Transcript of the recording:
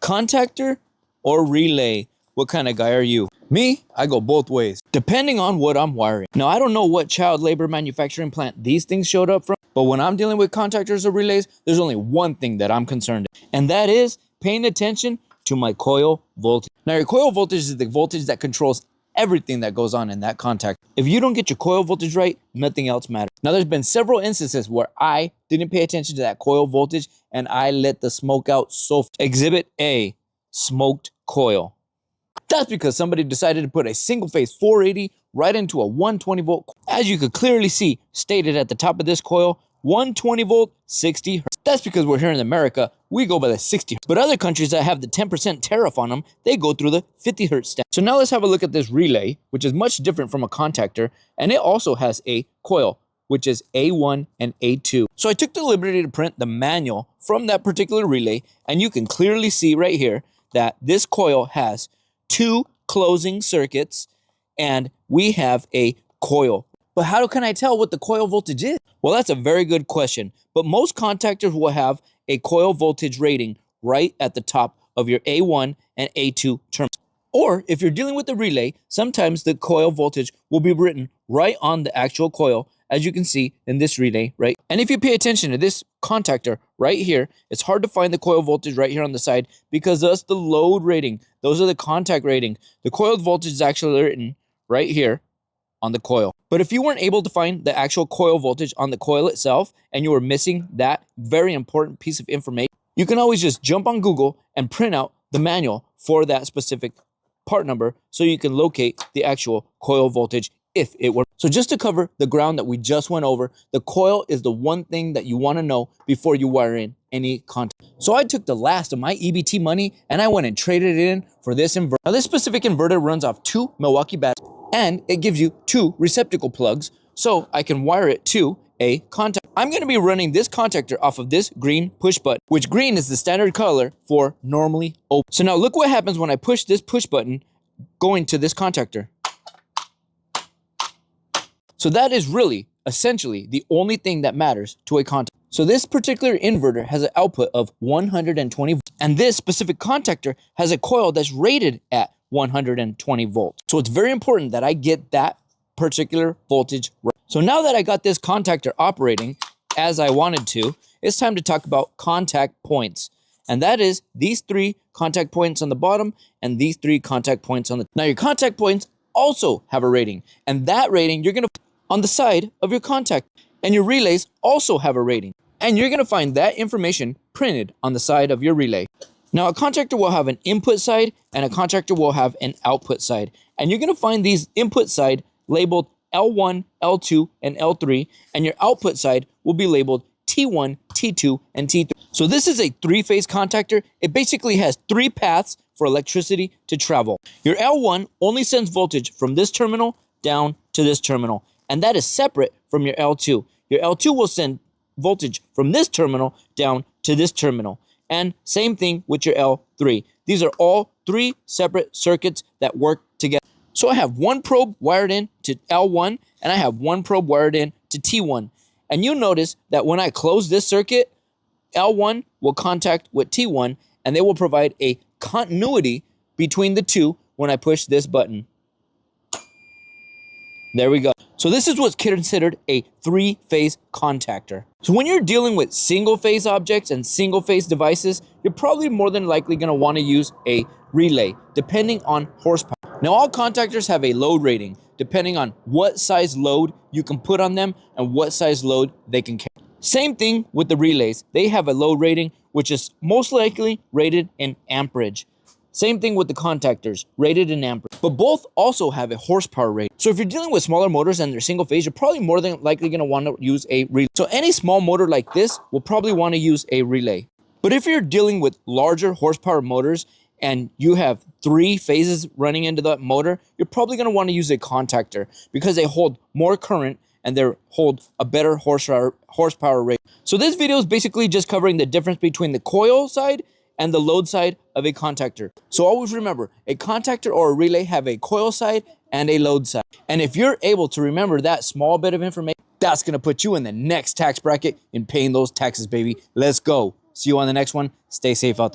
Contactor or relay? What kind of guy are you? Me, I go both ways, depending on what I'm wiring. Now, I don't know what child labor manufacturing plant these things showed up from, but when I'm dealing with contactors or relays, there's only one thing that I'm concerned with, and that is paying attention to my coil voltage. Now, your coil voltage is the voltage that controls everything that goes on in that contact. If you don't get your coil voltage right, nothing else matters. Now, there's been several instances where I didn't pay attention to that coil voltage and I let the smoke out. So Exhibit A, smoked coil. That's because somebody decided to put a single phase 480 right into a 120 volt. As you could clearly see stated at the top of this coil, 120 volt, 60 hertz. That's because we're here in America, we go by the 60 hertz. But other countries that have the 10% tariff on them, they go through the 50 hertz step. So now let's have a look at this relay, which is much different from a contactor. And it also has a coil, which is A1 and A2. So I took the liberty to print the manual from that particular relay. And you can clearly see right here that this coil has 2 closing circuits and we have a coil. But how can I tell what the coil voltage is? Well, that's a very good question. But most contactors will have a coil voltage rating right at the top of your A1 and A2 terminals. Or if you're dealing with the relay, sometimes the coil voltage will be written right on the actual coil, as you can see in this relay, right? And if you pay attention to this contactor right here, it's hard to find the coil voltage right here on the side because that's the load rating. Those are the contact rating. The coil voltage is actually written right here on the coil. But if you weren't able to find the actual coil voltage on the coil itself and you were missing that very important piece of information, you can always just jump on Google and print out the manual for that specific part number so you can locate the actual coil voltage if it were. So just to cover the ground that we just went over, the coil is the one thing that you want to know before you wire in any contact. So I took the last of my EBT money and I went and traded it in for this inverter. Now this specific inverter runs off 2 Milwaukee batteries and it gives you 2 receptacle plugs so I can wire it to a contact. I'm going to be running this contactor off of this green push button, which green is the standard color for normally open. So now look what happens when I push this push button going to this contactor. So that is really, essentially, the only thing that matters to a contactor. So this particular inverter has an output of 120 volts, and this specific contactor has a coil that's rated at 120 volts. So it's very important that I get that particular voltage right. So now that I got this contactor operating as I wanted to, it's time to talk about contact points. And that is these 3 contact points on the bottom and these 3 contact points on the top. Now your contact points also have a rating, and that rating you're going to on the side of your contact, and your relays also have a rating, and you're going to find that information printed on the side of your relay. Now a contactor will have an input side and a contactor will have an output side, and you're going to find these input side labeled L1, L2, and L3, and your output side will be labeled T1, T2, and T3. So this is a 3-phase contactor. It basically has 3 paths for electricity to travel. Your L1 only sends voltage from this terminal down to this terminal, and that is separate from your L2. Your L2 will send voltage from this terminal down to this terminal, and same thing with your L3. These are all 3 separate circuits that work together. So I have 1 probe wired in to L1, and I have 1 probe wired in to T1. And you'll notice that when I close this circuit, L1 will contact with T1, and they will provide a continuity between the 2 when I push this button. There we go. So this is what's considered a 3-phase contactor. So when you're dealing with single-phase objects and single-phase devices, you're probably more than likely going to want to use a relay, depending on horsepower. Now all contactors have a load rating, depending on what size load you can put on them and what size load they can carry. Same thing with the relays. They have a load rating, which is most likely rated in amperage. Same thing with the contactors, rated in amperage. But both also have a horsepower rating. So if you're dealing with smaller motors and they're single phase, you're probably more than likely going to want to use a relay. So any small motor like this will probably want to use a relay. But if you're dealing with larger horsepower motors and you have 3 phases running into that motor, you're probably going to want to use a contactor because they hold more current and they hold a better horsepower rate. So this video is basically just covering the difference between the coil side and the load side of a contactor. So always remember, a contactor or a relay have a coil side and a load side. And if you're able to remember that small bit of information, that's going to put you in the next tax bracket in paying those taxes, baby. Let's go. See you on the next one. Stay safe out there.